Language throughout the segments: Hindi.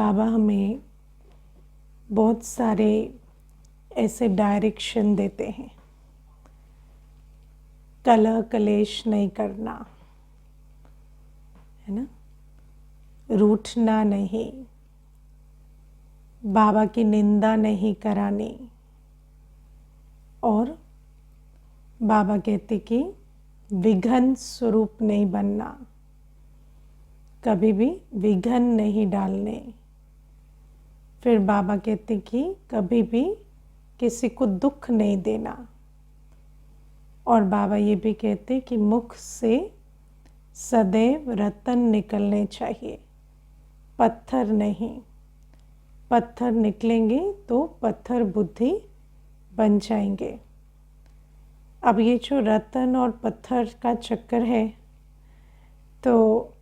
बाबा हमें बहुत सारे ऐसे डायरेक्शन देते हैं। कलह कलेश नहीं करना, है ना, रूठना नहीं, बाबा की निंदा नहीं करानी, और बाबा कहते कि विघन स्वरूप नहीं बनना, कभी भी विघन नहीं डालने। फिर बाबा कहते कि कभी भी किसी को दुख नहीं देना। और बाबा ये भी कहते कि मुख से सदैव रतन निकलने चाहिए, पत्थर नहीं। पत्थर निकलेंगे तो पत्थर बुद्धि बन जाएंगे। अब ये जो रतन और पत्थर का चक्कर है, तो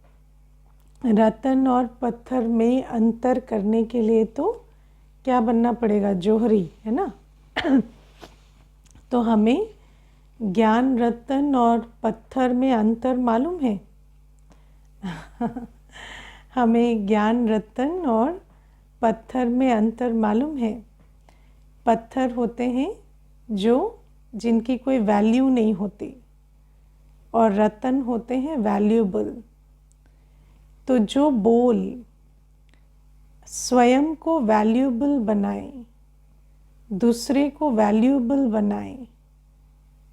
रतन और पत्थर में अंतर करने के लिए तो क्या बनना पड़ेगा? जौहरी, है ना। तो हमें ज्ञान रतन और पत्थर में अंतर मालूम है। हमें ज्ञान रतन और पत्थर में अंतर मालूम है। पत्थर होते हैं जिनकी कोई वैल्यू नहीं होती, और रतन होते हैं वैल्यूएबल। तो जो बोल स्वयं को वैल्यूएबल बनाए, दूसरे को वैल्यूएबल बनाए,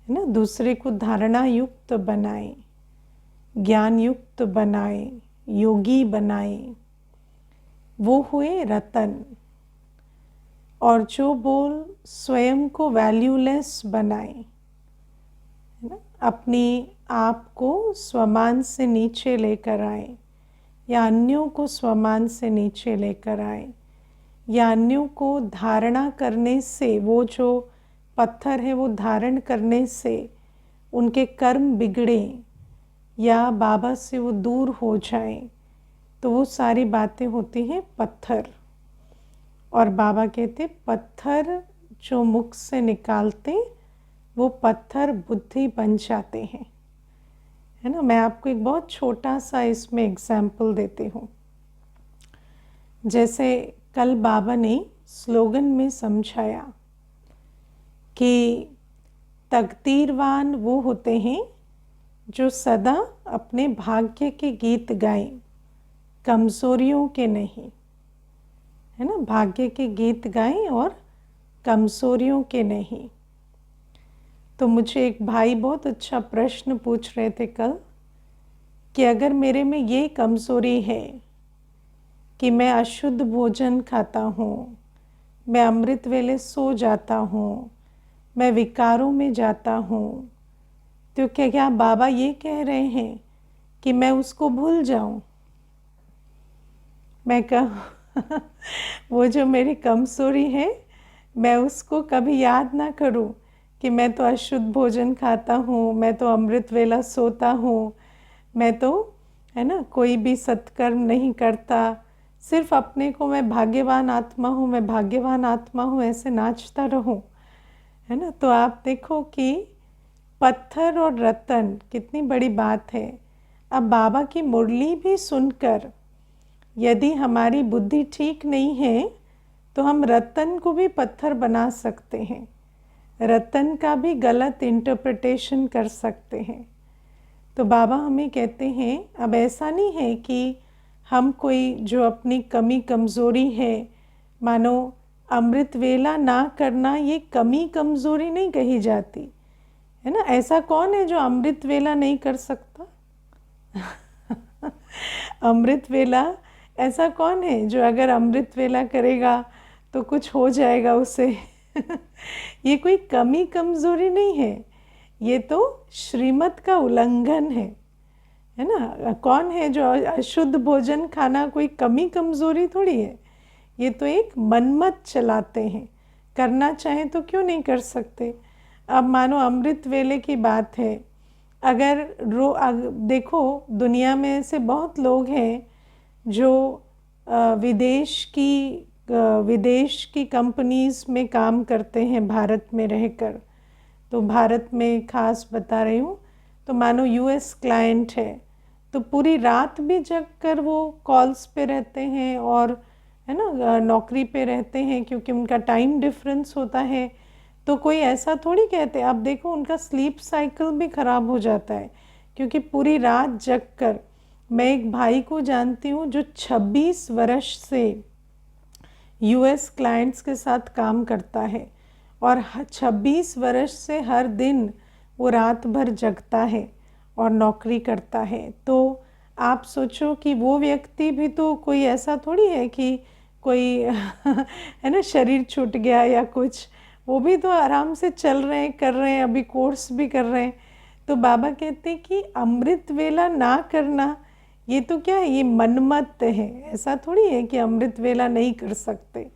है ना, दूसरे को धारणा युक्त बनाए, ज्ञान युक्त बनाए, योगी बनाए, वो हुए रतन। और जो बोल स्वयं को वैल्यूलेस बनाए, है ना, अपनी आप को स्वमान से नीचे लेकर आए, या अन्यों को स्वमान से नीचे लेकर आए, या अन्यों को धारणा करने से, वो जो पत्थर है वो धारण करने से उनके कर्म बिगड़े या बाबा से वो दूर हो जाए, तो वो सारी बातें होती हैं पत्थर। और बाबा कहते पत्थर जो मुख से निकालते वो पत्थर बुद्धि बन जाते हैं, है ना। मैं आपको एक बहुत छोटा सा इसमें एग्जाम्पल देती हूँ। जैसे कल बाबा ने स्लोगन में समझाया कि तकदीरवान वो होते हैं जो सदा अपने भाग्य के गीत गाएं, कमज़ोरियों के नहीं, है ना। भाग्य के गीत गाएं और कमज़ोरियों के नहीं। तो मुझे एक भाई बहुत अच्छा प्रश्न पूछ रहे थे कल कि अगर मेरे में ये कमज़ोरी है कि मैं अशुद्ध भोजन खाता हूँ, मैं अमृत वेले सो जाता हूँ, मैं विकारों में जाता हूँ, तो क्या बाबा ये कह रहे हैं कि मैं उसको भूल जाऊँ? मैं कहूँ वो जो मेरी कमज़ोरी है मैं उसको कभी याद ना करूँ कि मैं तो अशुद्ध भोजन खाता हूँ, मैं तो अमृत वेला सोता हूँ, मैं तो, है ना, कोई भी सत्कर्म नहीं करता, सिर्फ अपने को मैं भाग्यवान आत्मा हूँ, मैं भाग्यवान आत्मा हूँ ऐसे नाचता रहूँ, है ना। तो आप देखो कि पत्थर और रतन कितनी बड़ी बात है। अब बाबा की मुरली भी सुनकर यदि हमारी बुद्धि ठीक नहीं है तो हम रतन को भी पत्थर बना सकते हैं, रतन का भी गलत इंटरप्रिटेशन कर सकते हैं। तो बाबा हमें कहते हैं अब ऐसा नहीं है कि हम कोई जो अपनी कमी कमज़ोरी है, मानो अमृत वेला ना करना ये कमी कमज़ोरी नहीं कही जाती, है ना। ऐसा कौन है जो अमृत वेला नहीं कर सकता? अमृत वेला ऐसा कौन है जो अगर अमृत वेला करेगा तो कुछ हो जाएगा उसे? ये कोई कमी कमज़ोरी नहीं है, ये तो श्रीमत का उल्लंघन है ना। कौन है जो अशुद्ध भोजन खाना कोई कमी कमज़ोरी थोड़ी है, ये तो एक मनमत चलाते हैं, करना चाहें तो क्यों नहीं कर सकते। अब मानो अमृत वेले की बात है, अगर देखो दुनिया में ऐसे बहुत लोग हैं जो विदेश की कंपनीज़ में काम करते हैं भारत में रहकर। तो भारत में ख़ास बता रही हूँ, तो मानो यूएस क्लाइंट है तो पूरी रात भी जग कर वो कॉल्स पे रहते हैं और है ना, नौकरी पे रहते हैं क्योंकि उनका टाइम डिफरेंस होता है, तो कोई ऐसा थोड़ी कहते। अब देखो उनका स्लीप साइकिल भी ख़राब हो जाता है क्योंकि पूरी रात जग कर। मैं एक भाई को जानती हूँ जो 26 वर्ष से यूएस क्लाइंट्स के साथ काम करता है और 26 वर्ष से हर दिन वो रात भर जगता है और नौकरी करता है। तो आप सोचो कि वो व्यक्ति भी तो कोई ऐसा थोड़ी है कि कोई है ना, शरीर छूट गया या कुछ, वो भी तो आराम से चल रहे हैं, कर रहे हैं, अभी कोर्स भी कर रहे हैं। तो बाबा कहते हैं कि अमृत वेला ना करना, ये तो क्या है, ये मनमत है। ऐसा थोड़ी है कि अमृत वेला नहीं कर सकते,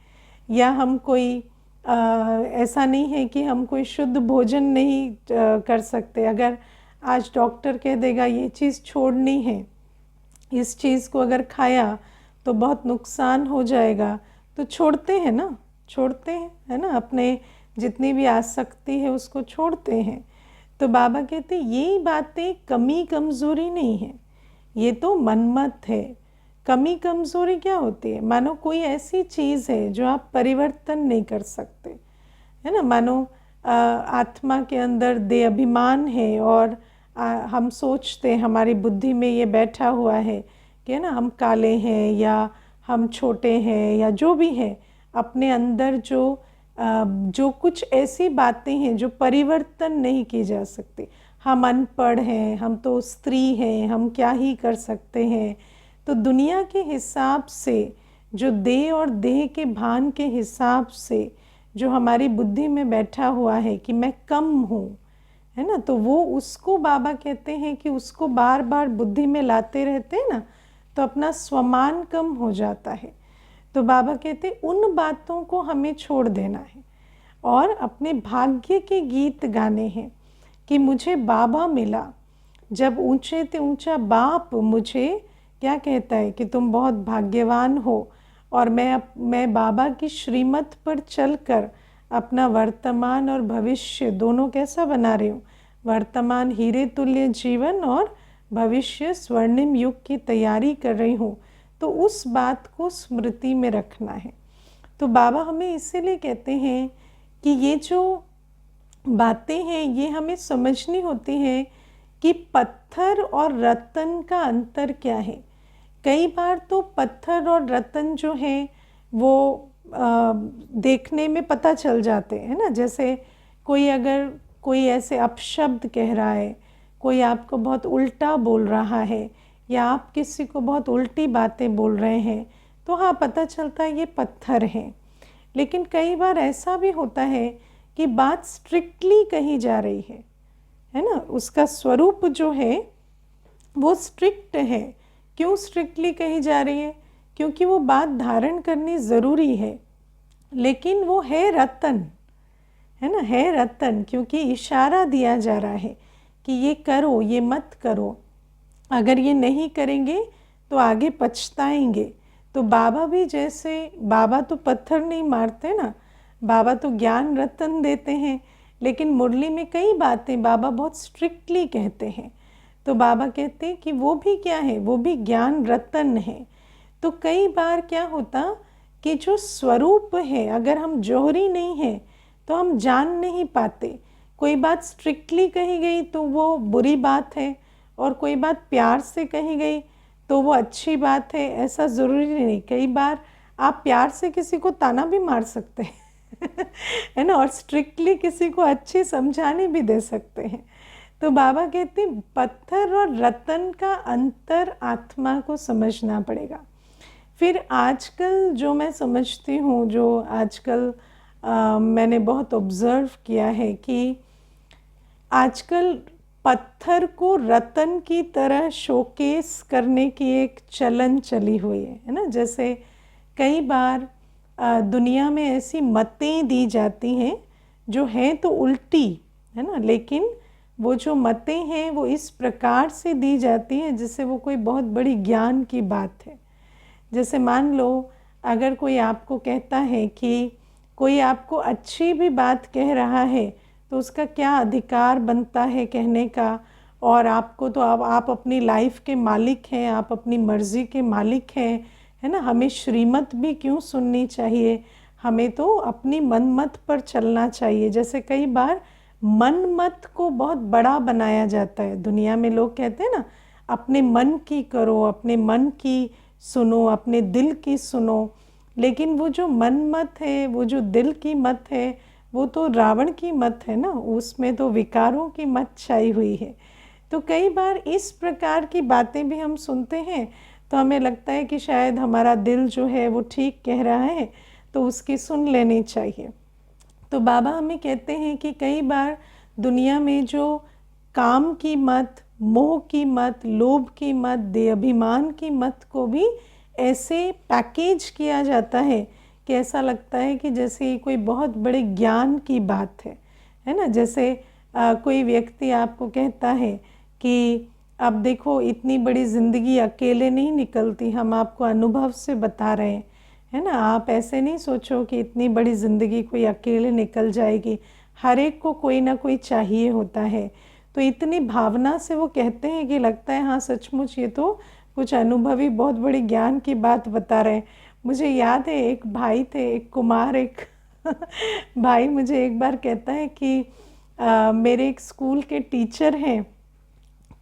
या हम कोई ऐसा नहीं है कि हम कोई शुद्ध भोजन नहीं कर सकते। अगर आज डॉक्टर कह देगा ये चीज़ छोड़नी है, इस चीज़ को अगर खाया तो बहुत नुकसान हो जाएगा, तो छोड़ते हैं ना, छोड़ते हैं, है ना, अपने जितनी भी आसक्ति है उसको छोड़ते हैं। तो बाबा कहते ये बातें कमी कमज़ोरी नहीं है, ये तो मनमत है। कमी कमज़ोरी क्या होती है? मानो कोई ऐसी चीज़ है जो आप परिवर्तन नहीं कर सकते, है ना। मानो आत्मा के अंदर दे अभिमान है और हम सोचते, हमारी बुद्धि में ये बैठा हुआ है कि है ना, हम काले हैं या हम छोटे हैं या जो भी है, अपने अंदर जो कुछ ऐसी बातें हैं जो परिवर्तन नहीं की जा सकती। हम अनपढ़ हैं, हम तो स्त्री हैं, हम क्या ही कर सकते हैं। तो दुनिया के हिसाब से, जो देह और देह के भान के हिसाब से जो हमारी बुद्धि में बैठा हुआ है कि मैं कम हूँ, है ना, तो वो उसको बाबा कहते हैं कि उसको बार बार बुद्धि में लाते रहते हैं ना, तो अपना स्वमान कम हो जाता है। तो बाबा कहते उन बातों को हमें छोड़ देना है और अपने भाग्य के गीत गाने हैं कि मुझे बाबा मिला। जब ऊंचे ते ऊंचा बाप मुझे क्या कहता है कि तुम बहुत भाग्यवान हो, और मैं बाबा की श्रीमत पर चलकर अपना वर्तमान और भविष्य दोनों कैसा बना रही हूँ। वर्तमान हीरे तुल्य जीवन और भविष्य स्वर्णिम युग की तैयारी कर रही हूँ। तो उस बात को स्मृति में रखना है। तो बाबा हमें इसीलिए कहते हैं कि ये जो बातें हैं ये हमें समझनी होती हैं कि पत्थर और रत्न का अंतर क्या है। कई बार तो पत्थर और रत्न जो हैं वो देखने में पता चल जाते हैं ना। जैसे अगर कोई ऐसे अपशब्द कह रहा है, कोई आपको बहुत उल्टा बोल रहा है, या आप किसी को बहुत उल्टी बातें बोल रहे हैं, तो हाँ पता चलता है ये पत्थर है। लेकिन कई बार ऐसा भी होता है कि बात स्ट्रिक्टली कही जा रही है ना, उसका स्वरूप जो है वो स्ट्रिक्ट है। क्यों स्ट्रिक्टली कही जा रही है? क्योंकि वो बात धारण करनी ज़रूरी है, लेकिन वो है रतन, है ना, है रतन, क्योंकि इशारा दिया जा रहा है कि ये करो, ये मत करो, अगर ये नहीं करेंगे तो आगे पछताएंगे। तो बाबा भी जैसे, बाबा तो पत्थर नहीं मारते ना, बाबा तो ज्ञान रतन देते हैं, लेकिन मुरली में कई बातें बाबा बहुत स्ट्रिक्टली कहते हैं। तो बाबा कहते हैं कि वो भी क्या है, वो भी ज्ञान रतन है। तो कई बार क्या होता कि जो स्वरूप है, अगर हम जौहरी नहीं हैं तो हम जान नहीं पाते। कोई बात स्ट्रिक्टली कही गई तो वो बुरी बात है, और कोई बात प्यार से कही गई तो वो अच्छी बात है, ऐसा ज़रूरी नहीं। कई बार आप प्यार से किसी को ताना भी मार सकते हैं है ना, और स्ट्रिक्टली किसी को अच्छी समझाने भी दे सकते हैं। तो बाबा कहते हैं पत्थर और रतन का अंतर आत्मा को समझना पड़ेगा। फिर आजकल जो मैं समझती हूँ, जो आजकल मैंने बहुत ऑब्ज़र्व किया है कि आजकल पत्थर को रतन की तरह शोकेस करने की एक चलन चली हुई है ना। जैसे कई बार दुनिया में ऐसी मतें दी जाती हैं जो हैं तो उल्टी, है ना, लेकिन वो जो मतें हैं वो इस प्रकार से दी जाती हैं जिससे वो कोई बहुत बड़ी ज्ञान की बात है। जैसे मान लो अगर कोई आपको कहता है कि कोई आपको अच्छी भी बात कह रहा है तो उसका क्या अधिकार बनता है कहने का, और आपको तो अब आप अपनी लाइफ के मालिक हैं, आप अपनी मर्ज़ी के मालिक हैं, है ना। हमें श्रीमत भी क्यों सुननी चाहिए, हमें तो अपनी मन मत पर चलना चाहिए। जैसे कई बार मन मत को बहुत बड़ा बनाया जाता है दुनिया में, लोग कहते हैं ना अपने मन की करो, अपने मन की सुनो, अपने दिल की सुनो। लेकिन वो जो मन मत है, वो जो दिल की मत है, वो तो रावण की मत है ना, उसमें तो विकारों की मत छाई हुई है। तो कई बार इस प्रकार की बातें भी हम सुनते हैं तो हमें लगता है कि शायद हमारा दिल जो है वो ठीक कह रहा है, तो उसकी सुन लेनी चाहिए। तो बाबा हमें कहते हैं कि कई बार दुनिया में जो काम की मत, मोह की मत, लोभ की मत, देहाभिमान की मत को भी ऐसे पैकेज किया जाता है कि ऐसा लगता है कि जैसे ये कोई बहुत बड़े ज्ञान की बात है ना। जैसे कोई व्यक्ति आपको कहता है कि अब देखो इतनी बड़ी ज़िंदगी अकेले नहीं निकलती, हम आपको अनुभव से बता रहे हैं, है ना। आप ऐसे नहीं सोचो कि इतनी बड़ी ज़िंदगी कोई अकेले निकल जाएगी, हर एक को कोई ना कोई चाहिए होता है। तो इतनी भावना से वो कहते हैं कि लगता है हाँ सचमुच ये तो कुछ अनुभवी बहुत बड़ी ज्ञान की बात बता रहे हैं। मुझे याद है एक भाई थे, एक कुमार, एक भाई मुझे एक बार कहता है कि मेरे एक स्कूल के टीचर हैं,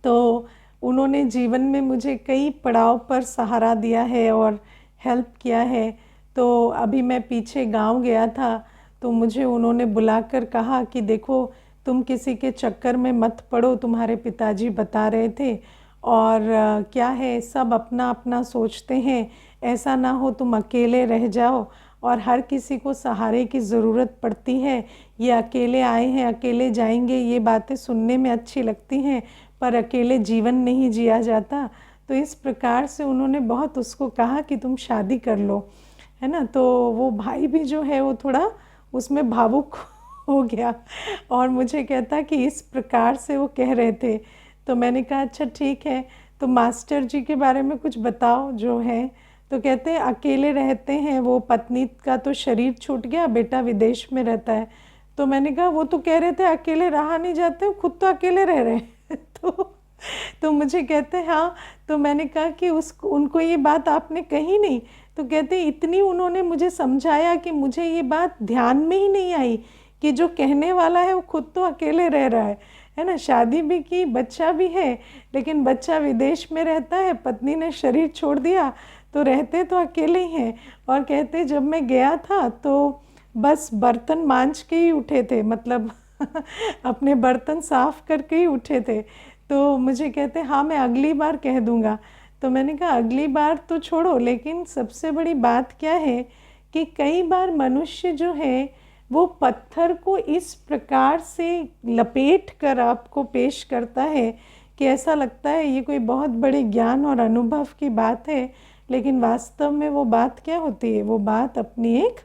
तो उन्होंने जीवन में मुझे कई पड़ाव पर सहारा दिया है और हेल्प किया है। तो अभी मैं पीछे गांव गया था, तो मुझे उन्होंने बुलाकर कहा कि देखो तुम किसी के चक्कर में मत पड़ो, तुम्हारे पिताजी बता रहे थे, और क्या है सब अपना अपना सोचते हैं, ऐसा ना हो तुम अकेले रह जाओ, और हर किसी को सहारे की ज़रूरत पड़ती है। ये अकेले आए हैं अकेले जाएंगे, ये बातें सुनने में अच्छी लगती हैं, पर अकेले जीवन नहीं जिया जाता। तो इस प्रकार से उन्होंने बहुत उसको कहा कि तुम शादी कर लो, है ना। तो वो भाई भी जो है वो थोड़ा उसमें भावुक हो गया और मुझे कहता कि इस प्रकार से वो कह रहे थे। तो मैंने कहा अच्छा ठीक है, तो मास्टर जी के बारे में कुछ बताओ जो है। तो कहते हैं अकेले रहते हैं, वो पत्नी का तो शरीर छूट गया, बेटा विदेश में रहता है। तो मैंने कहा वो तो कह रहे थे अकेले रहा नहीं जाते, खुद तो अकेले रह रहे हैं तो मुझे कहते हैं हाँ। तो मैंने कहा कि उनको ये बात आपने कही नहीं। तो कहते इतनी उन्होंने मुझे समझाया कि मुझे ये बात ध्यान में ही नहीं आई कि जो कहने वाला है वो खुद तो अकेले रह रहा है ना। शादी भी की, बच्चा भी है, लेकिन बच्चा विदेश में रहता है, पत्नी ने शरीर छोड़ दिया, तो रहते तो अकेले ही हैं। और कहते जब मैं गया था तो बस बर्तन मांज के ही उठे थे, मतलब अपने बर्तन साफ करके ही उठे थे। तो मुझे कहते हाँ मैं अगली बार कह दूँगा। तो मैंने कहा अगली बार तो छोड़ो, लेकिन सबसे बड़ी बात क्या है कि कई बार मनुष्य जो है वो पत्थर को इस प्रकार से लपेट कर आपको पेश करता है कि ऐसा लगता है ये कोई बहुत बड़े ज्ञान और अनुभव की बात है, लेकिन वास्तव में वो बात क्या होती है, वो बात अपनी एक,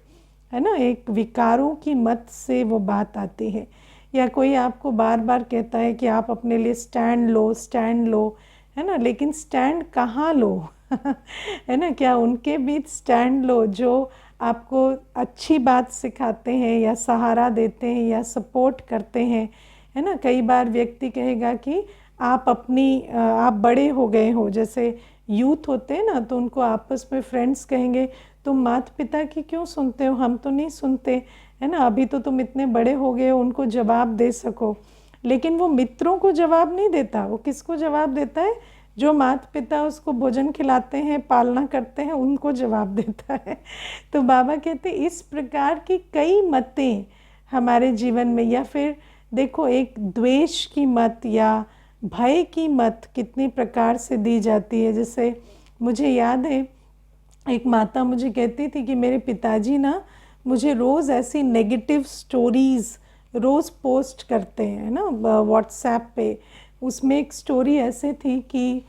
है ना, एक विकारों की मत से वो बात आती है। या कोई आपको बार बार कहता है कि आप अपने लिए स्टैंड लो, स्टैंड लो, है ना, लेकिन स्टैंड कहाँ लो है ना। क्या उनके बीच स्टैंड लो जो आपको अच्छी बात सिखाते हैं या सहारा देते हैं या सपोर्ट करते हैं, है ना। कई बार व्यक्ति कहेगा कि आप आप बड़े हो गए हो, जैसे यूथ होते हैं ना, तो उनको आपस में फ्रेंड्स कहेंगे तुम माता पिता की क्यों सुनते हो, हम तो नहीं सुनते, है ना, अभी तो तुम इतने बड़े हो गए हो, उनको जवाब दे सको। लेकिन वो मित्रों को जवाब नहीं देता, वो किसको जवाब देता है, जो माता पिता उसको भोजन खिलाते हैं, पालना करते हैं, उनको जवाब देता है। तो बाबा कहते इस प्रकार की कई मतें हमारे जीवन में, या फिर देखो एक द्वेष की मत या भय की मत कितनी प्रकार से दी जाती है। जैसे मुझे याद है एक माता मुझे कहती थी कि मेरे पिताजी ना मुझे रोज़ ऐसी नेगेटिव स्टोरीज़ रोज़ पोस्ट करते हैं ना व्हाट्सएप पे। उसमें एक स्टोरी ऐसे थी कि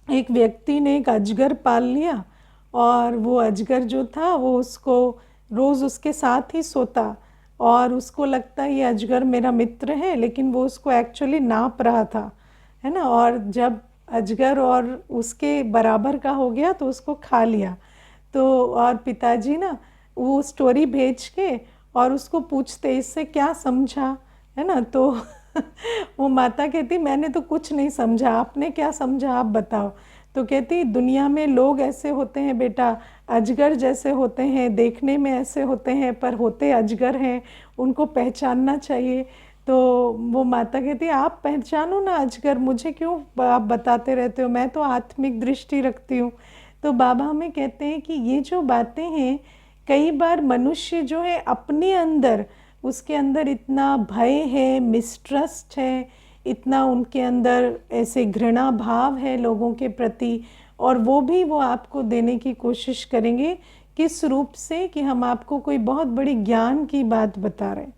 एक व्यक्ति ने एक अजगर पाल लिया, और वो अजगर जो था वो उसको रोज़ उसके साथ ही सोता, और उसको लगता ये अजगर मेरा मित्र है, लेकिन वो उसको एक्चुअली नाप रहा था, है ना। और जब अजगर और उसके बराबर का हो गया तो उसको खा लिया। तो और पिताजी ना वो स्टोरी भेज के और उसको पूछते इससे क्या समझा, है ना। तो वो माता कहती मैंने तो कुछ नहीं समझा, आपने क्या समझा आप बताओ। तो कहती दुनिया में लोग ऐसे होते हैं बेटा, अजगर जैसे होते हैं, देखने में ऐसे होते हैं पर होते अजगर हैं, उनको पहचानना चाहिए। तो वो माता कहती आप पहचानो ना अजगर, मुझे क्यों आप बताते रहते हो, मैं तो आत्मिक दृष्टि रखती हूँ। तो बाबा हमें कहते हैं कि ये जो बातें हैं, कई बार मनुष्य जो है अपने अंदर, उसके अंदर इतना भय है, मिसट्रस्ट है, इतना उनके अंदर ऐसे घृणा भाव है लोगों के प्रति, और वो आपको देने की कोशिश करेंगे किस रूप से, कि हम आपको कोई बहुत बड़ी ज्ञान की बात बता रहे हैं,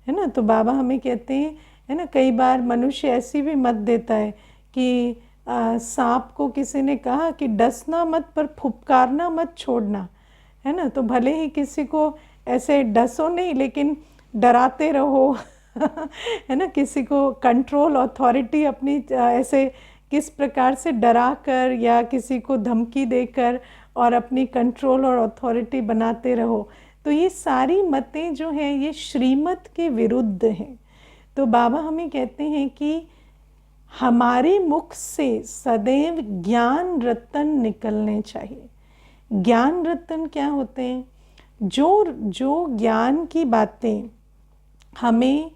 है ना। तो बाबा हमें कहते हैं, है ना, कई बार मनुष्य ऐसी भी मत देता है कि सांप को किसी ने कहा कि डसना मत पर फुफकारना मत छोड़ना, है ना। तो भले ही किसी को ऐसे डसो नहीं, लेकिन डराते रहो है ना, किसी को कंट्रोल अथॉरिटी अपनी ऐसे किस प्रकार से डरा कर या किसी को धमकी देकर और अपनी कंट्रोल और अथॉरिटी बनाते रहो। तो ये सारी मतें जो हैं ये श्रीमत के विरुद्ध हैं। तो बाबा हमें कहते हैं कि हमारे मुख से सदैव ज्ञान रतन निकलने चाहिए। ज्ञान रतन क्या होते हैं? जो ज्ञान की बातें हमें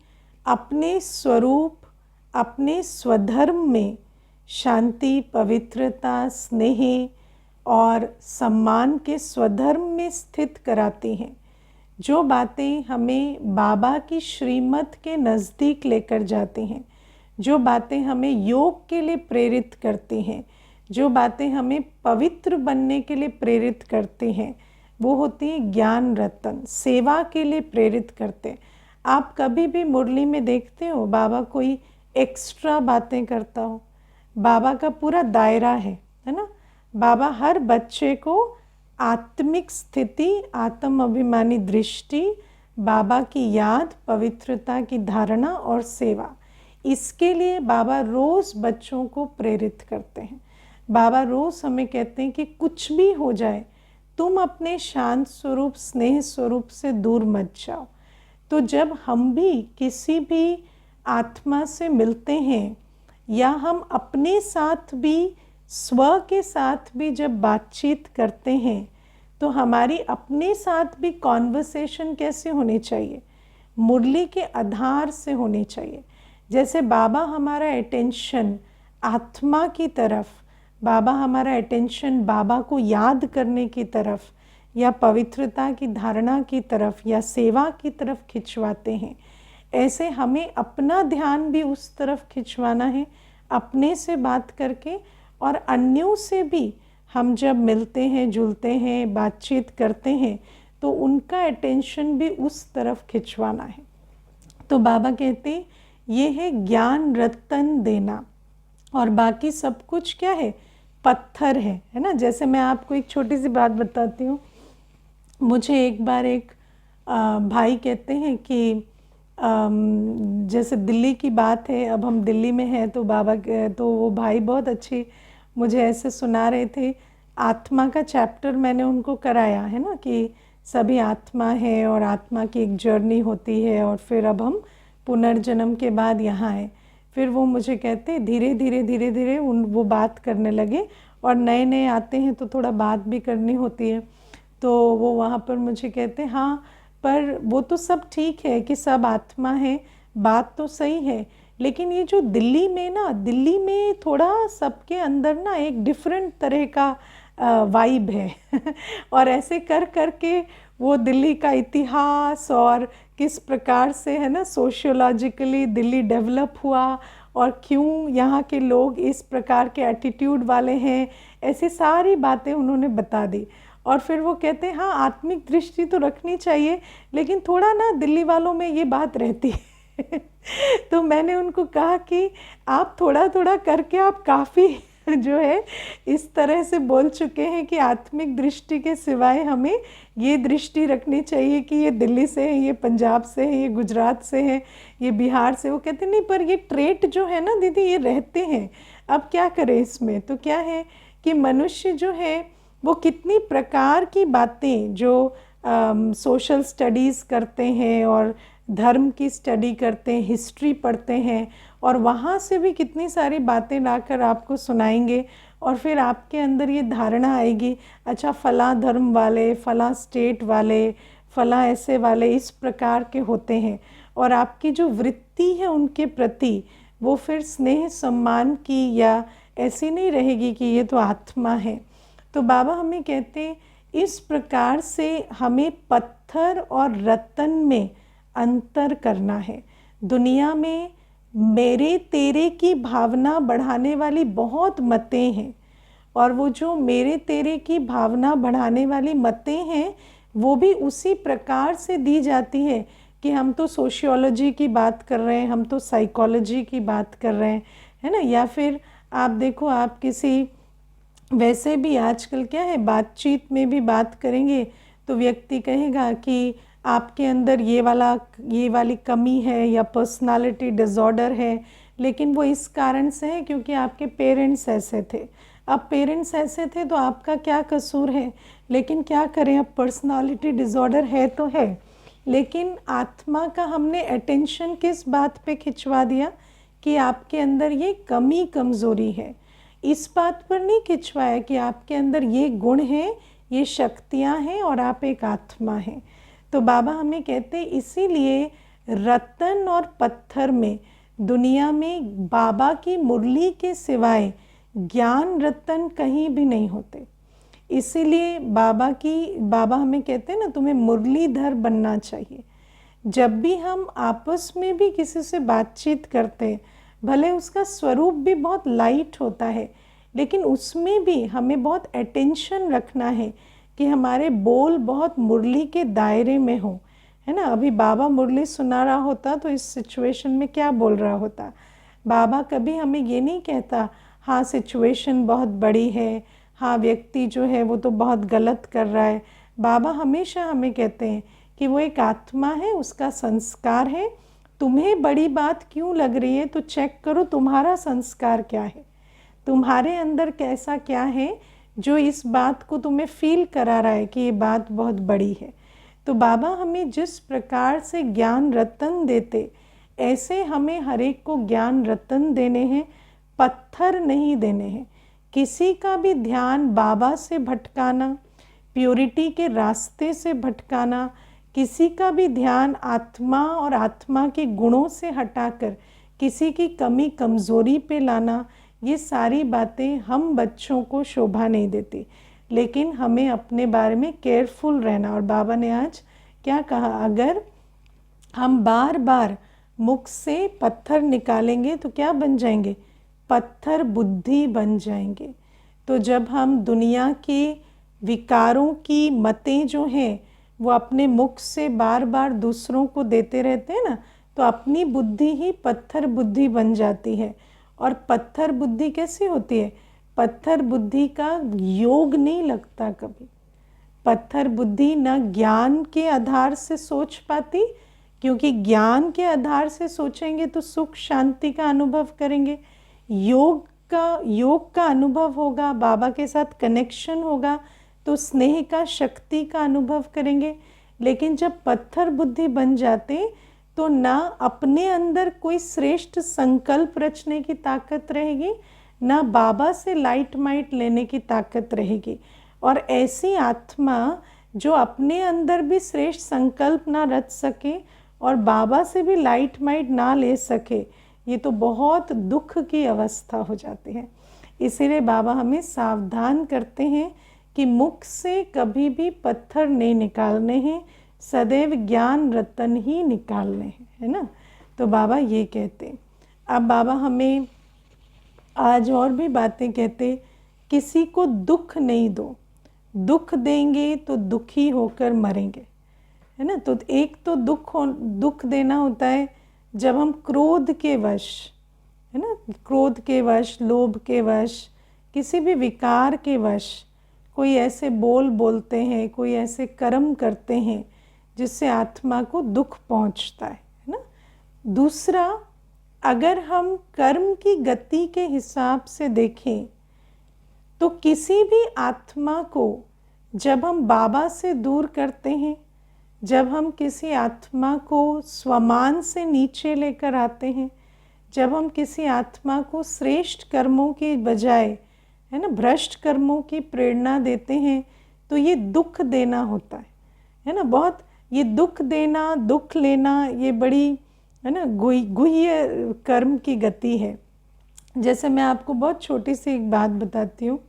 अपने स्वरूप, अपने स्वधर्म में शांति, पवित्रता, स्नेह और सम्मान के स्वधर्म में स्थित कराती हैं, जो बातें हमें बाबा की श्रीमत के नज़दीक लेकर जाती हैं, जो बातें हमें योग के लिए प्रेरित करती हैं, जो बातें हमें पवित्र बनने के लिए प्रेरित करती हैं, वो होती है ज्ञान रतन। सेवा के लिए प्रेरित करते। आप कभी भी मुरली में देखते हो बाबा कोई एक्स्ट्रा बातें करता हो? बाबा का पूरा दायरा है ना। बाबा हर बच्चे को आत्मिक स्थिति, आत्म अभिमानी दृष्टि, बाबा की याद, पवित्रता की धारणा और सेवा, इसके लिए बाबा रोज़ बच्चों को प्रेरित करते हैं। बाबा रोज़ हमें कहते हैं कि कुछ भी हो जाए, तुम अपने शांत स्वरूप, स्नेह स्वरूप से दूर मत जाओ। तो जब हम भी किसी भी आत्मा से मिलते हैं, या हम अपने साथ भी, स्व के साथ भी जब बातचीत करते हैं, तो हमारी अपने साथ भी कॉन्वर्सेशन कैसे होनी चाहिए? मुरली के आधार से होनी चाहिए। जैसे बाबा हमारा अटेंशन आत्मा की तरफ, बाबा हमारा अटेंशन बाबा को याद करने की तरफ, या पवित्रता की धारणा की तरफ, या सेवा की तरफ खिंचवाते हैं, ऐसे हमें अपना ध्यान भी उस तरफ खिंचवाना है, अपने से बात करके। और अन्यों से भी हम जब मिलते हैं, जुलते हैं, बातचीत करते हैं, तो उनका अटेंशन भी उस तरफ खिंचवाना है। तो बाबा कहते ये है ज्ञान रतन देना, और बाकी सब कुछ क्या है? पत्थर है ना। जैसे मैं आपको एक छोटी सी बात बताती हूँ। मुझे एक बार एक भाई कहते हैं कि जैसे दिल्ली की बात है, अब हम दिल्ली में हैं, तो बाबा तो वो भाई बहुत अच्छी मुझे ऐसे सुना रहे थे। आत्मा का चैप्टर मैंने उनको कराया है ना, कि सभी आत्मा है और आत्मा की एक जर्नी होती है, और फिर अब हम पुनर्जन्म के बाद यहाँ हैं। फिर वो मुझे कहते धीरे धीरे वो बात करने लगे, और नए नए आते हैं तो थोड़ा बात भी करनी होती है। तो वो वहाँ पर मुझे कहते हाँ, पर वो तो सब ठीक है कि सब आत्मा है, बात तो सही है, लेकिन ये जो दिल्ली में ना, दिल्ली में थोड़ा सबके अंदर ना एक डिफरेंट तरह का वाइब है और ऐसे कर करके वो दिल्ली का इतिहास और किस प्रकार से है ना सोशियोलॉजिकली दिल्ली डेवलप हुआ, और क्यों यहाँ के लोग इस प्रकार के एटीट्यूड वाले हैं, ऐसी सारी बातें उन्होंने बता दी। और फिर वो कहते हैं हाँ, आत्मिक दृष्टि तो रखनी चाहिए, लेकिन थोड़ा ना दिल्ली वालों में ये बात रहती है तो मैंने उनको कहा कि आप थोड़ा थोड़ा करके आप काफ़ी जो है इस तरह से बोल चुके हैं कि आत्मिक दृष्टि के सिवाय हमें ये दृष्टि रखनी चाहिए कि ये दिल्ली से है, ये पंजाब से है, ये गुजरात से है, ये बिहार से। वो कहते नहीं, पर ये ट्रेट जो है ना दीदी, ये रहते हैं, अब क्या करें इसमें। तो क्या है कि मनुष्य जो है वो कितनी प्रकार की बातें जो सोशल स्टडीज़ करते हैं और धर्म की स्टडी करते हैं, हिस्ट्री पढ़ते हैं, और वहाँ से भी कितनी सारी बातें लाकर आपको सुनाएंगे, और फिर आपके अंदर ये धारणा आएगी, अच्छा फला धर्म वाले, फला स्टेट वाले, फला ऐसे वाले इस प्रकार के होते हैं, और आपकी जो वृत्ति है उनके प्रति वो फिर स्नेह सम्मान की या ऐसी नहीं रहेगी कि ये तो आत्मा है। तो बाबा हमें कहते हैं इस प्रकार से हमें पत्थर और रत्न में अंतर करना है। दुनिया में मेरे तेरे की भावना बढ़ाने वाली बहुत मतें हैं, और वो जो मेरे तेरे की भावना बढ़ाने वाली मतें हैं वो भी उसी प्रकार से दी जाती है कि हम तो सोशियोलॉजी की बात कर रहे हैं, हम तो साइकोलॉजी की बात कर रहे हैं, है ना। या फिर आप देखो, आप किसी, वैसे भी आजकल क्या है, बातचीत में भी बात करेंगे तो व्यक्ति कहेगा कि आपके अंदर ये वाली कमी है या पर्सनालिटी डिसऑर्डर है, लेकिन वो इस कारण से है क्योंकि आपके पेरेंट्स ऐसे थे। अब पेरेंट्स ऐसे थे तो आपका क्या कसूर है, लेकिन क्या करें, अब पर्सनालिटी डिसऑर्डर है तो है, लेकिन आत्मा का हमने अटेंशन किस बात पे खिंचवा दिया कि आपके अंदर ये कमी कमज़ोरी है। इस बात पर नहीं खिंचवाया कि आपके अंदर ये गुण हैं, ये शक्तियाँ हैं और आप एक आत्मा हैं। तो बाबा हमें कहते हैं इसीलिए रतन और पत्थर में दुनिया में बाबा की मुरली के सिवाय ज्ञान रतन कहीं भी नहीं होते। इसीलिए बाबा हमें कहते हैं ना, तुम्हें मुरलीधर बनना चाहिए। जब भी हम आपस में भी किसी से बातचीत करते हैं, भले उसका स्वरूप भी बहुत लाइट होता है, लेकिन उसमें भी हमें बहुत अटेंशन रखना है कि हमारे बोल बहुत मुरली के दायरे में हो, है ना। अभी बाबा मुरली सुना रहा होता तो इस सिचुएशन में क्या बोल रहा होता। बाबा कभी हमें ये नहीं कहता हाँ सिचुएशन बहुत बड़ी है, हाँ व्यक्ति जो है वो तो बहुत गलत कर रहा है। बाबा हमेशा हमें कहते हैं कि वो एक आत्मा है, उसका संस्कार है। तुम्हें बड़ी बात क्यों लग रही है तो चेक करो तुम्हारा संस्कार क्या है, तुम्हारे अंदर कैसा क्या है जो इस बात को तुम्हें फील करा रहा है कि ये बात बहुत बड़ी है। तो बाबा हमें जिस प्रकार से ज्ञान रतन देते, ऐसे हमें हर एक को ज्ञान रतन देने हैं, पत्थर नहीं देने हैं। किसी का भी ध्यान बाबा से भटकाना, प्योरिटी के रास्ते से भटकाना, किसी का भी ध्यान आत्मा और आत्मा के गुणों से हटाकर किसी की कमी कमज़ोरी पे लाना, ये सारी बातें हम बच्चों को शोभा नहीं देती। लेकिन हमें अपने बारे में केयरफुल रहना। और बाबा ने आज क्या कहा, अगर हम बार बार मुख से पत्थर निकालेंगे तो क्या बन जाएंगे, पत्थर बुद्धि बन जाएंगे। तो जब हम दुनिया के विकारों की मतें जो हैं वो अपने मुख से बार बार दूसरों को देते रहते हैं ना, तो अपनी बुद्धि ही पत्थर बुद्धि बन जाती है। और पत्थर बुद्धि कैसी होती है, पत्थर बुद्धि का योग नहीं लगता कभी। पत्थर बुद्धि न ज्ञान के आधार से सोच पाती, क्योंकि ज्ञान के आधार से सोचेंगे तो सुख शांति का अनुभव करेंगे, योग का अनुभव होगा, बाबा के साथ कनेक्शन होगा तो स्नेह का शक्ति का अनुभव करेंगे। लेकिन जब पत्थर बुद्धि बन जाते तो ना अपने अंदर कोई श्रेष्ठ संकल्प रचने की ताकत रहेगी, ना बाबा से लाइट माइट लेने की ताकत रहेगी। और ऐसी आत्मा जो अपने अंदर भी श्रेष्ठ संकल्प ना रच सके और बाबा से भी लाइट माइट ना ले सके, ये तो बहुत दुख की अवस्था हो जाती है। इसीलिए बाबा हमें सावधान करते हैं कि मुख से कभी भी पत्थर नहीं निकालने हैं, सदैव ज्ञान रतन ही निकालने हैं, है ना। तो बाबा ये कहते। अब बाबा हमें आज और भी बातें कहते, किसी को दुख नहीं दो, दुख देंगे तो दुखी होकर मरेंगे, है ना। तो एक तो दुख देना होता है जब हम क्रोध के वश, है ना, क्रोध के वश, लोभ के वश, किसी भी विकार के वश कोई ऐसे बोल बोलते हैं, कोई ऐसे कर्म करते हैं जिससे आत्मा को दुख पहुंचता है ना। दूसरा, अगर हम कर्म की गति के हिसाब से देखें तो किसी भी आत्मा को जब हम बाबा से दूर करते हैं, जब हम किसी आत्मा को स्वमान से नीचे लेकर आते हैं, जब हम किसी आत्मा को श्रेष्ठ कर्मों के बजाय, है ना, भ्रष्ट कर्मों की प्रेरणा देते हैं, तो ये दुख देना होता है ना, बहुत ये दुख देना, दुख लेना, ये बड़ी है ना गुह्य कर्म की गति है। जैसे मैं आपको बहुत छोटी सी एक बात बताती हूँ।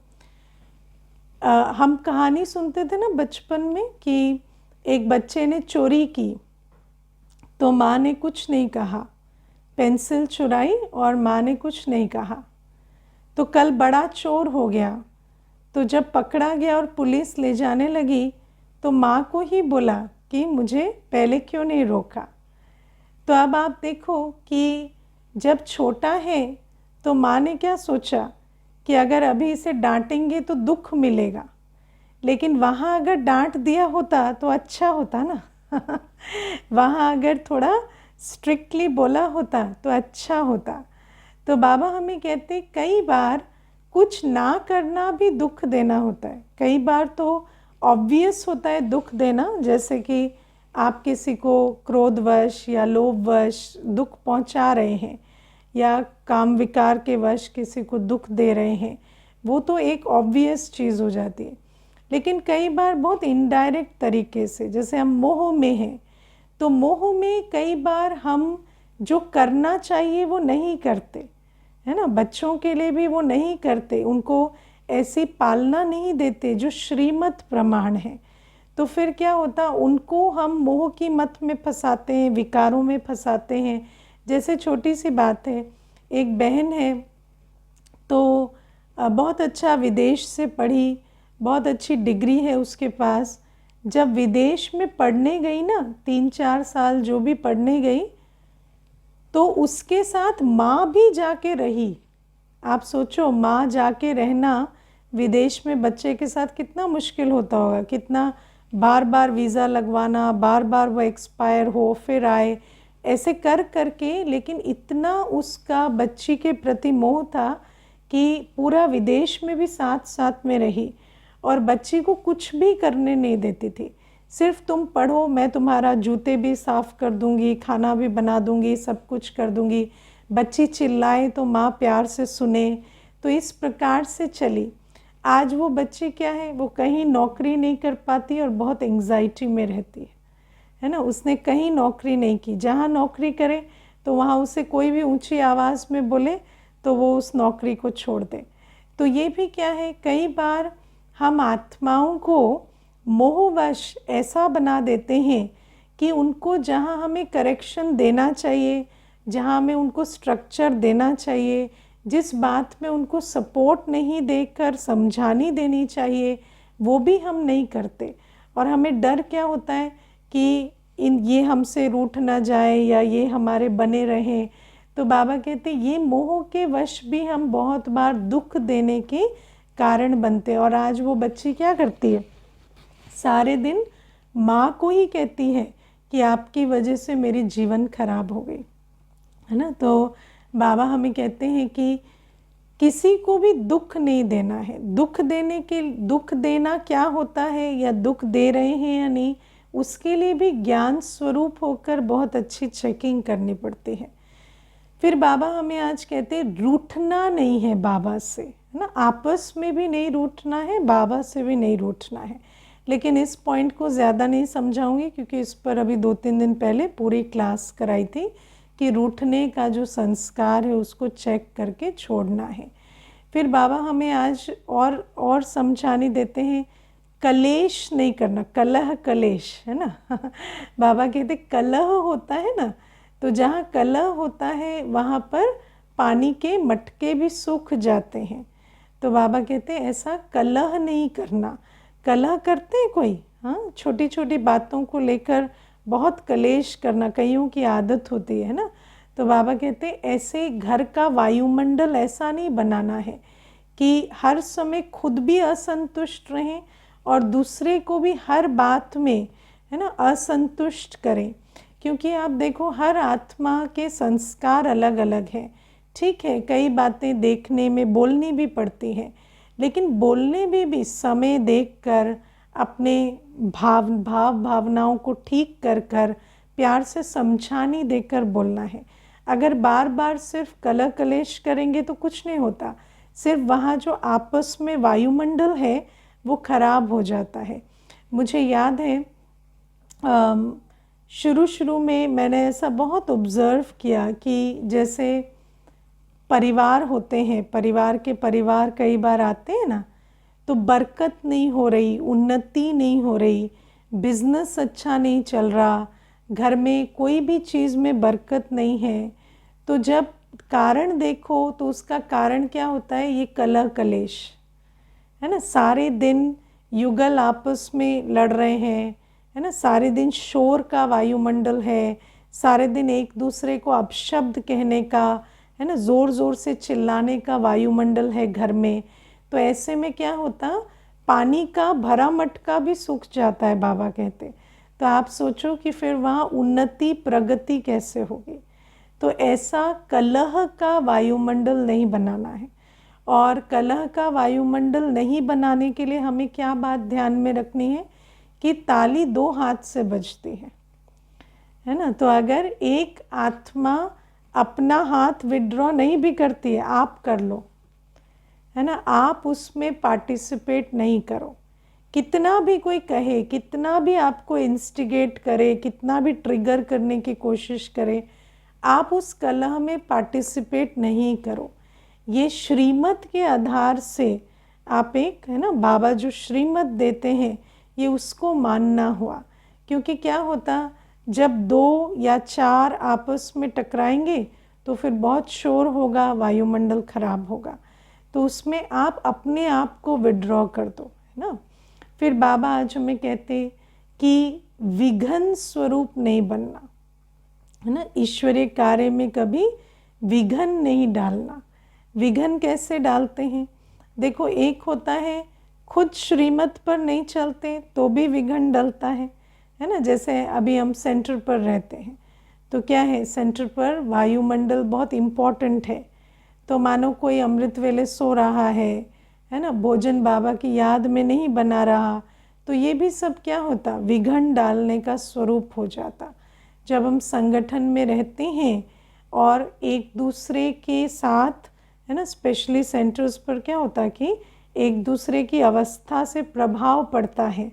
हम कहानी सुनते थे ना बचपन में कि एक बच्चे ने चोरी की तो माँ ने कुछ नहीं कहा, पेंसिल चुराई और माँ ने कुछ नहीं कहा। तो कल बड़ा चोर हो गया, तो जब पकड़ा गया और पुलिस ले जाने लगी तो माँ को ही बोला कि मुझे पहले क्यों नहीं रोका। तो अब आप देखो कि जब छोटा है तो माँ ने क्या सोचा कि अगर अभी इसे डांटेंगे तो दुख मिलेगा, लेकिन वहाँ अगर डांट दिया होता तो अच्छा होता ना वहाँ अगर थोड़ा स्ट्रिक्टली बोला होता तो अच्छा होता। तो बाबा हमें कहते कई बार कुछ ना करना भी दुख देना होता है। कई बार तो ऑब्वियस होता है दुख देना, जैसे कि आप किसी को क्रोधवश या लोभवश दुख पहुंचा रहे हैं या काम विकार के वश किसी को दुख दे रहे हैं, वो तो एक ऑब्वियस चीज़ हो जाती है। लेकिन कई बार बहुत इनडायरेक्ट तरीके से, जैसे हम मोह में हैं, तो मोह में कई बार हम जो करना चाहिए वो नहीं करते, है ना। बच्चों के लिए भी वो नहीं करते, उनको ऐसी पालना नहीं देते जो श्रीमत प्रमाण है। तो फिर क्या होता, उनको हम मोह की मत में फंसाते हैं, विकारों में फंसाते हैं। जैसे छोटी सी बात है, एक बहन है तो बहुत अच्छा विदेश से पढ़ी, बहुत अच्छी डिग्री है उसके पास। जब विदेश में पढ़ने गई ना, 3-4 साल जो भी पढ़ने गई, तो उसके साथ माँ भी जाके रही। आप सोचो, माँ जाके रहना विदेश में बच्चे के साथ कितना मुश्किल होता होगा, कितना बार बार वीज़ा लगवाना, बार बार वो एक्सपायर हो फिर आए, ऐसे कर करके। लेकिन इतना उसका बच्ची के प्रति मोह था कि पूरा विदेश में भी साथ साथ में रही और बच्ची को कुछ भी करने नहीं देती थी। सिर्फ तुम पढ़ो, मैं तुम्हारा जूते भी साफ़ कर दूंगी, खाना भी बना दूंगी, सब कुछ कर दूंगी। बच्ची चिल्लाए तो माँ प्यार से सुने। तो इस प्रकार से चली। आज वो बच्ची क्या है, वो कहीं नौकरी नहीं कर पाती और बहुत एंग्जाइटी में रहती है ना। उसने कहीं नौकरी नहीं की, जहाँ नौकरी करे तो वहाँ उसे कोई भी ऊंची आवाज़ में बोले तो वो उस नौकरी को छोड़ दे। तो ये भी क्या है, कई बार हम आत्माओं को मोहवश ऐसा बना देते हैं कि उनको जहाँ हमें करेक्शन देना चाहिए, जहाँ हमें उनको स्ट्रक्चर देना चाहिए, जिस बात में उनको सपोर्ट नहीं देकर समझानी देनी चाहिए, वो भी हम नहीं करते। और हमें डर क्या होता है कि ये हमसे रूठ ना जाए या ये हमारे बने रहें। तो बाबा कहते ये मोह के वश भी हम बहुत बार दुख देने के कारण बनते हैं। और आज वो बच्ची क्या करती है, सारे दिन माँ को ही कहती है कि आपकी वजह से मेरी जीवन खराब हो गई, है ना। तो बाबा हमें कहते हैं कि किसी को भी दुख नहीं देना है। दुख देना क्या होता है या दुख दे रहे हैं या नहीं, उसके लिए भी ज्ञान स्वरूप होकर बहुत अच्छी चेकिंग करनी पड़ती है। फिर बाबा हमें आज कहते हैं रूठना नहीं है बाबा से, है ना। आपस में भी नहीं रूठना है, बाबा से भी नहीं रूठना है। लेकिन इस पॉइंट को ज़्यादा नहीं समझाऊंगी क्योंकि इस पर अभी 2-3 दिन पहले पूरी क्लास कराई थी कि रूठने का जो संस्कार है उसको चेक करके छोड़ना है। फिर बाबा हमें आज और समझाने देते हैं, कलेश नहीं करना, कलह कलेश, है ना बाबा कहते कलह होता है ना, तो जहाँ कलह होता है वहाँ पर पानी के मटके भी सूख जाते हैं। तो बाबा कहते हैं ऐसा कलह नहीं करना। कलह करते हैं कोई, हाँ, छोटी छोटी बातों को लेकर बहुत कलेश करना कईयों की आदत होती है ना। तो बाबा कहते हैं ऐसे घर का वायुमंडल ऐसा नहीं बनाना है कि हर समय खुद भी असंतुष्ट रहें और दूसरे को भी हर बात में, है ना, असंतुष्ट करें। क्योंकि आप देखो हर आत्मा के संस्कार अलग अलग हैं। ठीक है, कई बातें देखने में बोलनी भी पड़ती हैं, लेकिन बोलने में भी समय देखकर अपने भावनाओं को ठीक कर कर प्यार से समझानी देकर बोलना है। अगर बार बार सिर्फ कलह कलेश करेंगे तो कुछ नहीं होता। सिर्फ वहाँ जो आपस में वायुमंडल है वो खराब हो जाता है। मुझे याद है शुरू शुरू में मैंने ऐसा बहुत ऑब्ज़र्व किया कि जैसे परिवार होते हैं, परिवार के परिवार कई बार आते हैं ना, तो बरकत नहीं हो रही, उन्नति नहीं हो रही, बिजनेस अच्छा नहीं चल रहा, घर में कोई भी चीज़ में बरकत नहीं है। तो जब कारण देखो तो उसका कारण क्या होता है, ये कलह कलेश है ना। सारे दिन युगल आपस में लड़ रहे हैं, है ना, सारे दिन शोर का वायुमंडल है, सारे दिन एक दूसरे को अपशब्द कहने का, है ना, ज़ोर ज़ोर से चिल्लाने का वायुमंडल है घर में। तो ऐसे में क्या होता, पानी का भरा मटका भी सूख जाता है, बाबा कहते। तो आप सोचो कि फिर वहाँ उन्नति प्रगति कैसे होगी। तो ऐसा कलह का वायुमंडल नहीं बनाना है। और कलह का वायुमंडल नहीं बनाने के लिए हमें क्या बात ध्यान में रखनी है कि ताली दो हाथ से बजती है ना। तो अगर एक आत्मा अपना हाथ विड्रॉ नहीं भी करती है, आप कर लो, है ना, आप उसमें पार्टिसिपेट नहीं करो। कितना भी कोई कहे, कितना भी आपको इंस्टिगेट करे, कितना भी ट्रिगर करने की कोशिश करे, आप उस कलह में पार्टिसिपेट नहीं करो। ये श्रीमत के आधार से आप एक, है ना, बाबा जो श्रीमत देते हैं ये उसको मानना हुआ। क्योंकि क्या होता, जब दो या चार आपस में टकराएंगे तो फिर बहुत शोर होगा, वायुमंडल खराब होगा। तो उसमें आप अपने आप को विड्रॉ कर दो, है ना। फिर बाबा आज हमें कहते कि विघन स्वरूप नहीं बनना, है ना, ईश्वरीय कार्य में कभी विघन नहीं डालना। विघन कैसे डालते हैं, देखो, एक होता है खुद श्रीमत पर नहीं चलते तो भी विघन डलता है ना। जैसे अभी हम सेंटर पर रहते हैं तो क्या है, सेंटर पर वायुमंडल बहुत इम्पॉर्टेंट है। तो मानो कोई अमृत वेले सो रहा है ना, भोजन बाबा की याद में नहीं बना रहा, तो ये भी सब क्या होता, विघन डालने का स्वरूप हो जाता। जब हम संगठन में रहते हैं और एक दूसरे के साथ, है ना, स्पेशली सेंटर्स पर क्या होता कि एक दूसरे की अवस्था से प्रभाव पड़ता है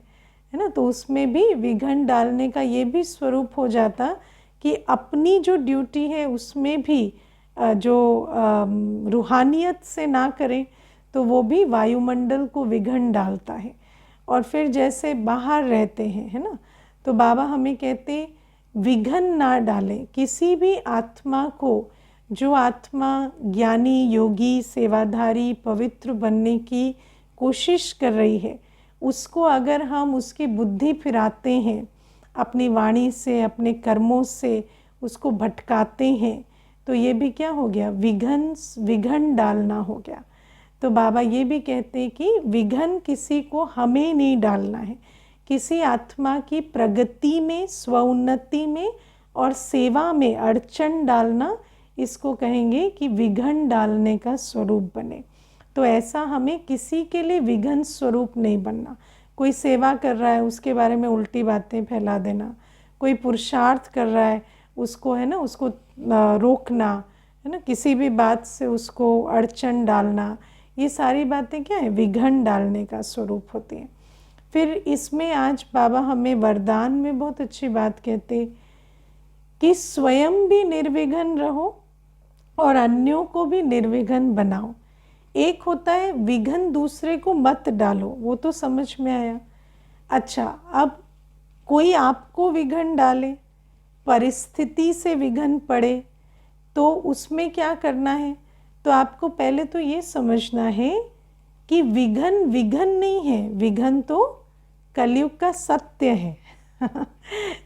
ना, तो उसमें भी विघन डालने का ये भी स्वरूप हो जाता कि अपनी जो ड्यूटी है उसमें भी जो रूहानियत से ना करें तो वो भी वायुमंडल को विघन डालता है। और फिर जैसे बाहर रहते हैं, है ना, तो बाबा हमें कहते विघन ना डालें किसी भी आत्मा को। जो आत्मा ज्ञानी, योगी, सेवाधारी, पवित्र बनने की कोशिश कर रही है, उसको अगर हम उसकी बुद्धि फिराते हैं, अपनी वाणी से, अपने कर्मों से उसको भटकाते हैं, तो ये भी क्या हो गया, विघन डालना हो गया। तो बाबा ये भी कहते हैं कि विघन किसी को हमें नहीं डालना है। किसी आत्मा की प्रगति में, स्वउन्नति में और सेवा में अड़चन डालना, इसको कहेंगे कि विघन डालने का स्वरूप बने। तो ऐसा हमें किसी के लिए विघन स्वरूप नहीं बनना। कोई सेवा कर रहा है उसके बारे में उल्टी बातें फैला देना, कोई पुरुषार्थ कर रहा है उसको, है ना, उसको रोकना, है ना, किसी भी बात से उसको अड़चन डालना, ये सारी बातें क्या है, विघन डालने का स्वरूप होती हैं। फिर इसमें आज बाबा हमें वरदान में बहुत अच्छी बात कहते कि स्वयं भी निर्विघ्न रहो और अन्यों को भी निर्विघ्न बनाओ। एक होता है विघ्न दूसरे को मत डालो, वो तो समझ में आया। अच्छा, अब कोई आपको विघ्न डाले, परिस्थिति से विघ्न पड़े, तो उसमें क्या करना है, तो आपको पहले तो ये समझना है कि विघ्न नहीं है, विघ्न तो कलयुग का सत्य है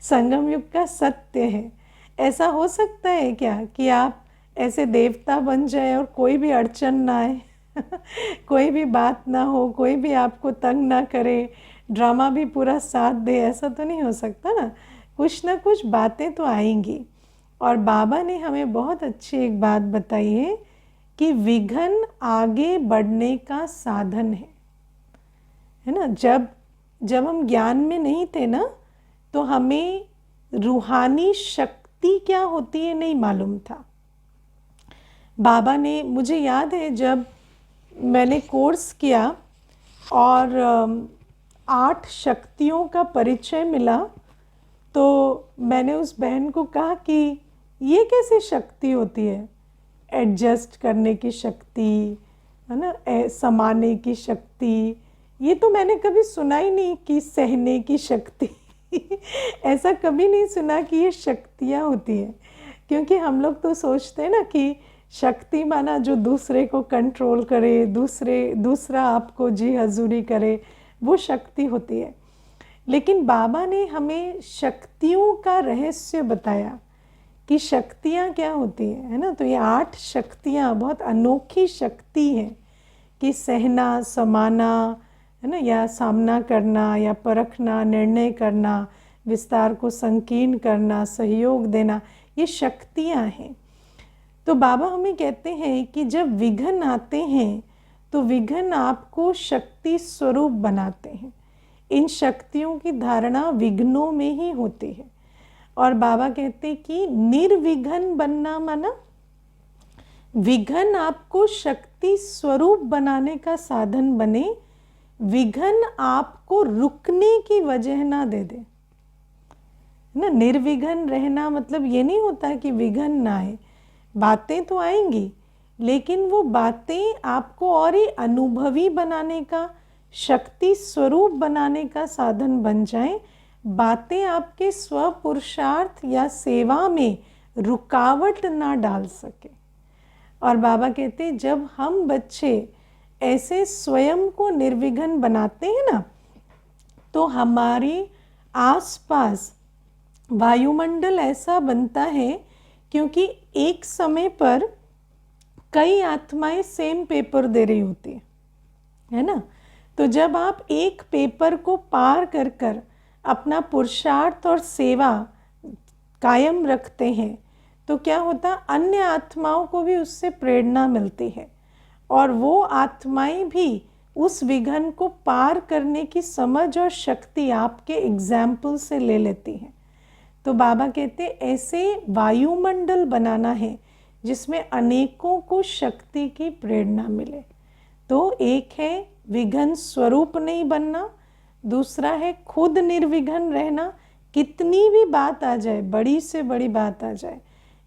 संगम युग का सत्य है। ऐसा हो सकता है क्या कि आप ऐसे देवता बन जाए और कोई भी अड़चन ना आए कोई भी बात ना हो, कोई भी आपको तंग ना करे, ड्रामा भी पूरा साथ दे, ऐसा तो नहीं हो सकता ना। कुछ ना कुछ बातें तो आएंगी। और बाबा ने हमें बहुत अच्छी एक बात बताई है कि विघ्न आगे बढ़ने का साधन है ना। जब हम ज्ञान में नहीं थे ना, तो हमें रूहानी शक्ति क्या होती है नहीं मालूम था। बाबा ने, मुझे याद है जब मैंने कोर्स किया और 8 शक्तियों का परिचय मिला। तो मैंने उस बहन को कहा कि ये कैसे शक्ति होती है, एडजस्ट करने की शक्ति, है ना, समाने की शक्ति, ये तो मैंने कभी सुना ही नहीं कि सहने की शक्ति ऐसा कभी नहीं सुना कि ये शक्तियाँ होती हैं। क्योंकि हम लोग तो सोचते हैं ना कि शक्ति माना जो दूसरे को कंट्रोल करे, दूसरा आपको जी हजूरी करे, वो शक्ति होती है। लेकिन बाबा ने हमें शक्तियों का रहस्य बताया कि शक्तियाँ क्या होती है ना। तो ये 8 शक्तियाँ बहुत अनोखी शक्ति हैं कि सहना, समाना, है ना, या सामना करना या परखना, निर्णय करना, विस्तार को संकीर्ण करना, सहयोग देना, ये शक्तियाँ हैं। तो बाबा हमें कहते हैं कि जब विघ्न आते हैं तो विघ्न आपको शक्ति स्वरूप बनाते हैं। इन शक्तियों की धारणा विघ्नों में ही होती है। और बाबा कहते हैं कि निर्विघ्न बनना माना विघ्न आपको शक्ति स्वरूप बनाने का साधन बने, विघ्न आपको रुकने की वजह ना दे दे ना। निर्विघ्न रहना मतलब ये नहीं होता कि विघ्न ना आए, बातें तो आएंगी, लेकिन वो बातें आपको और ही अनुभवी बनाने का, शक्ति स्वरूप बनाने का साधन बन जाएं। बातें आपके स्वपुरुषार्थ या सेवा में रुकावट ना डाल सके। और बाबा कहते हैं जब हम बच्चे ऐसे स्वयं को निर्विघ्न बनाते हैं ना, तो हमारे आसपास वायुमंडल ऐसा बनता है, क्योंकि एक समय पर कई आत्माएं सेम पेपर दे रही होती है ना। तो जब आप एक पेपर को पार कर कर अपना पुरुषार्थ और सेवा कायम रखते हैं, तो क्या होता, अन्य आत्माओं को भी उससे प्रेरणा मिलती है और वो आत्माएं भी उस विघ्न को पार करने की समझ और शक्ति आपके एग्जाम्पल से ले लेती हैं। तो बाबा कहते ऐसे वायुमंडल बनाना है जिसमें अनेकों को शक्ति की प्रेरणा मिले। तो एक है विघ्न स्वरूप नहीं बनना, दूसरा है खुद निर्विघ्न रहना। कितनी भी बात आ जाए, बड़ी से बड़ी बात आ जाए,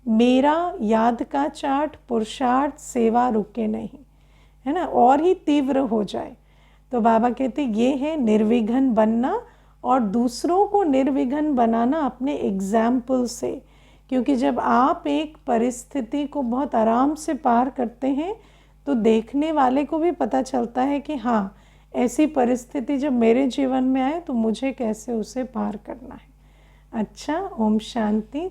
मेरा याद का चार्ट, पुरुषार्थ, सेवा रुके नहीं, है ना, और ही तीव्र हो जाए। तो बाबा कहते ये है निर्विघ्न बनना और दूसरों को निर्विघ्न बनाना अपने एग्जाम्पल से। क्योंकि जब आप एक परिस्थिति को बहुत आराम से पार करते हैं तो देखने वाले को भी पता चलता है कि हाँ, ऐसी परिस्थिति जब मेरे जीवन में आए तो मुझे कैसे उसे पार करना है। अच्छा, ओम शांति।